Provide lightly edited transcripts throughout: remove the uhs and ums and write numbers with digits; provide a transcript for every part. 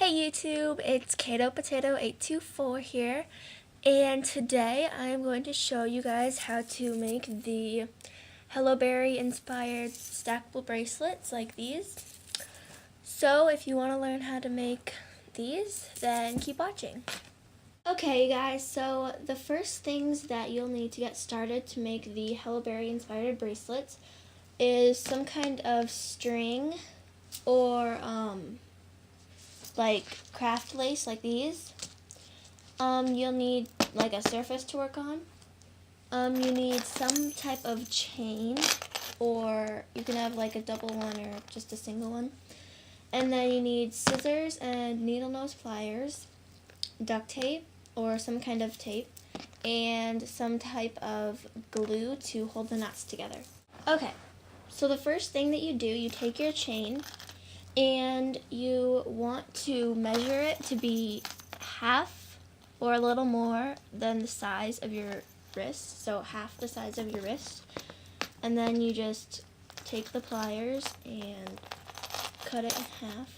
Hey YouTube, it's Kato Potato 824 here, and today I'm going to show you guys how to make the Helloberry inspired stackable bracelets like these. So if you want to learn how to make these, then keep watching. Okay guys, so the first things that you'll need to get started to make the Helloberry inspired bracelets is some kind of string or like craft lace like these. You'll need like a surface to work on. You need some type of chain, or you can have like a double one or just a single one. And then you need scissors and needle nose pliers, duct tape or some kind of tape, and some type of glue to hold the knots together. Okay, so the first thing that you do, you take your chain and you want to measure it to be half or a little more than the size of your wrist, so half the size of your wrist. And then you just take the pliers and cut it in half.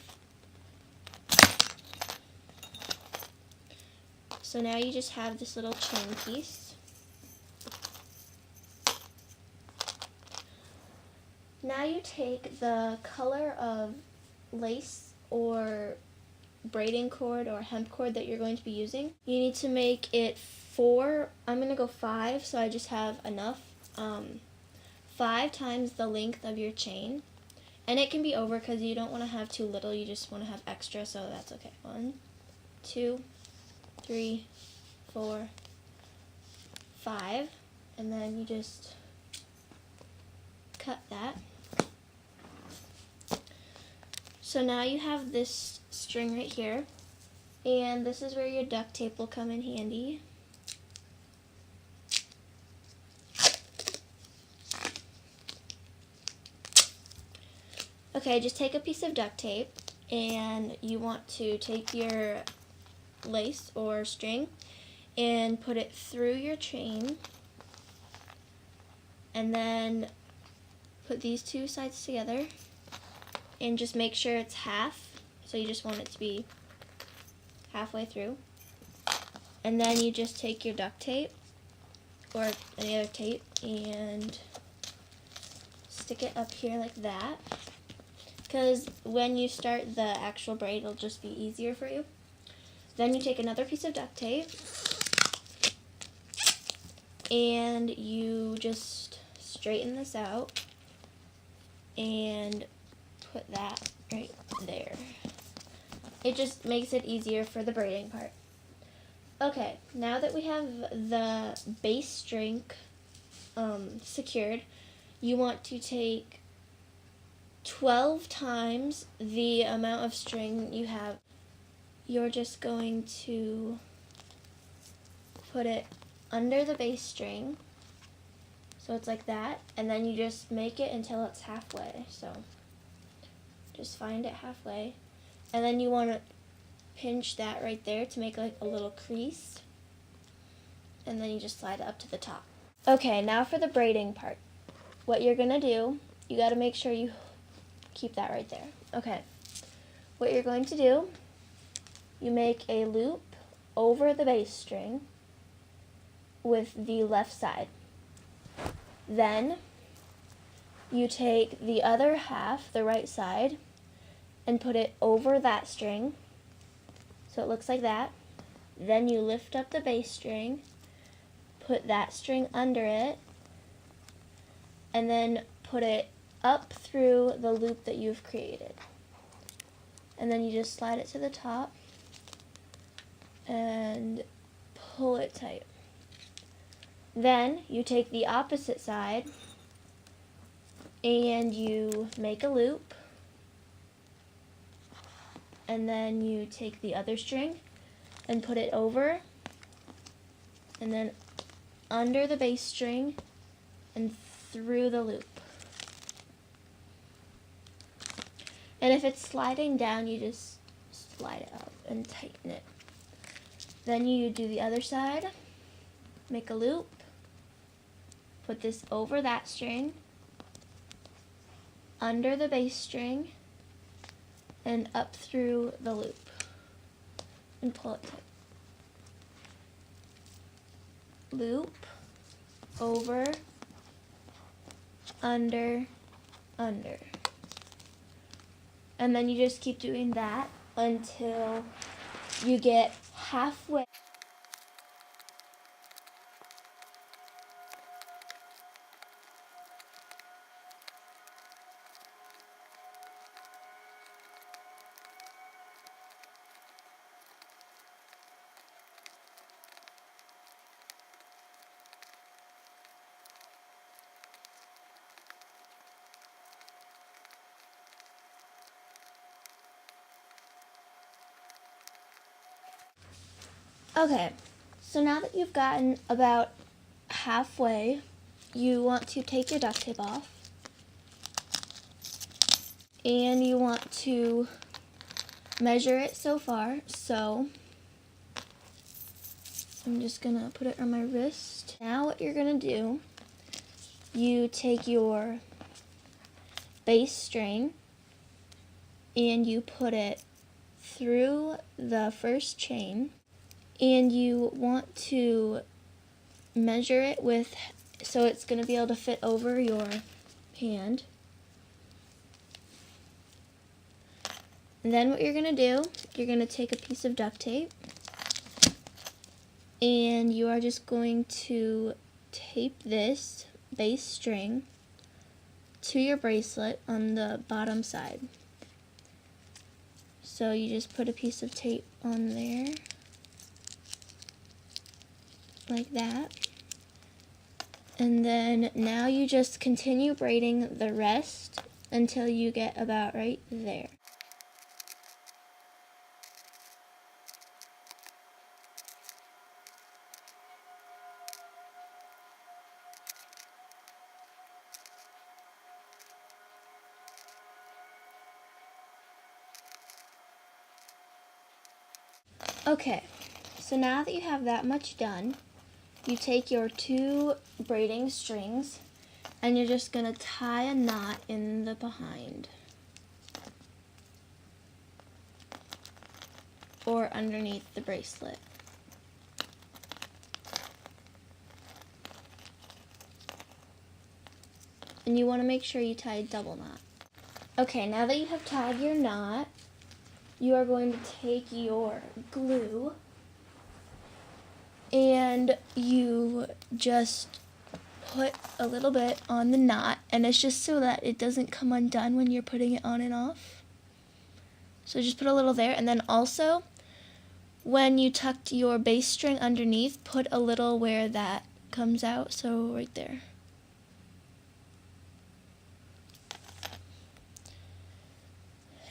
So now you just have this little chain piece. Now you take the color of lace or braiding cord or hemp cord that you're going to be using. You need to make it 4, I'm going to go 5, so I just have enough, 5 times the length of your chain. And it can be over because you don't want to have too little, you just want to have extra, so that's okay. 1, 2, 3, 4, 5, and then you just cut that. So now you have this string right here, and this is where your duct tape will come in handy. Okay, just take a piece of duct tape, and you want to take your lace or string and put it through your chain, and then put these two sides together. And just make sure it's half, so you just want it to be halfway through. And then you just take your duct tape or any other tape and stick it up here like that, because when you start the actual braid it'll just be easier for you. Then you take another piece of duct tape and you just straighten this out and put that right there. It just makes it easier for the braiding part. Okay, now that we have the base string secured, you want to take 12 times the amount of string you have. You're just going to put it under the base string, so it's like that, and then you just make it until it's halfway. So just find it halfway, and then you want to pinch that right there to make like a little crease, and then you just slide it up to the top. Okay, now for the braiding part. What you're gonna do, you gotta make sure you keep that right there. Okay, what you're going to do, you make a loop over the base string with the left side. Then you take the other half, the right side, and put it over that string, so it looks like that. Then you lift up the base string, put that string under it, and then put it up through the loop that you've created. And then you just slide it to the top and pull it tight. Then you take the opposite side and you make a loop, and then you take the other string and put it over, and then under the base string and through the loop. And if it's sliding down, you just slide it up and tighten it. Then you do the other side, make a loop, put this over that string, under the base string, and up through the loop. and pull it tight. Loop, over, under, under. And then you just keep doing that until you get halfway. Okay, so now that you've gotten about halfway, you want to take your duct tape off. And you want to measure it so far. So I'm just gonna put it on my wrist. Now what you're gonna do, you take your bass string and you put it through the first chain, and you want to measure it with, so it's going to be able to fit over your hand. And then what you're going to do, you're going to take a piece of duct tape and you are just going to tape this bass string to your bracelet on the bottom side. So you just put a piece of tape on there, like that. And then now you just continue braiding the rest until you get about right there. Okay, so now that you have that much done, you take your two braiding strings and you're just going to tie a knot in the behind or underneath the bracelet. And you want to make sure you tie a double knot. Okay, now that you have tied your knot, you are going to take your glue and you just put a little bit on the knot, and it's just so that it doesn't come undone when you're putting it on and off. So just put a little there, and then also when you tucked your bass string underneath, put a little where that comes out, so right there.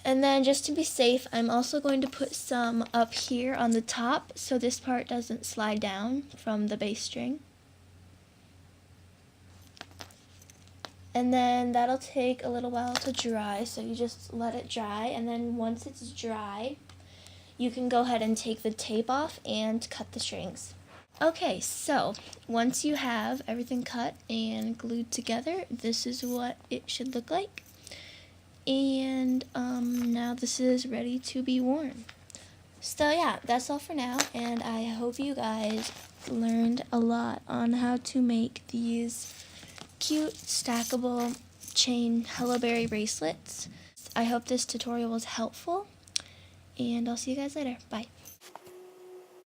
And then just to be safe, I'm also going to put some up here on the top so this part doesn't slide down from the bass string. And then that'll take a little while to dry, so you just let it dry, and then once it's dry, you can go ahead and take the tape off and cut the strings. Okay, so once you have everything cut and glued together, this is what it should look like. And now this is ready to be worn. So yeah, that's all for now, and I hope you guys learned a lot on how to make these cute stackable chain Helloberry bracelets. I hope this tutorial was helpful, and I'll see you guys later. Bye.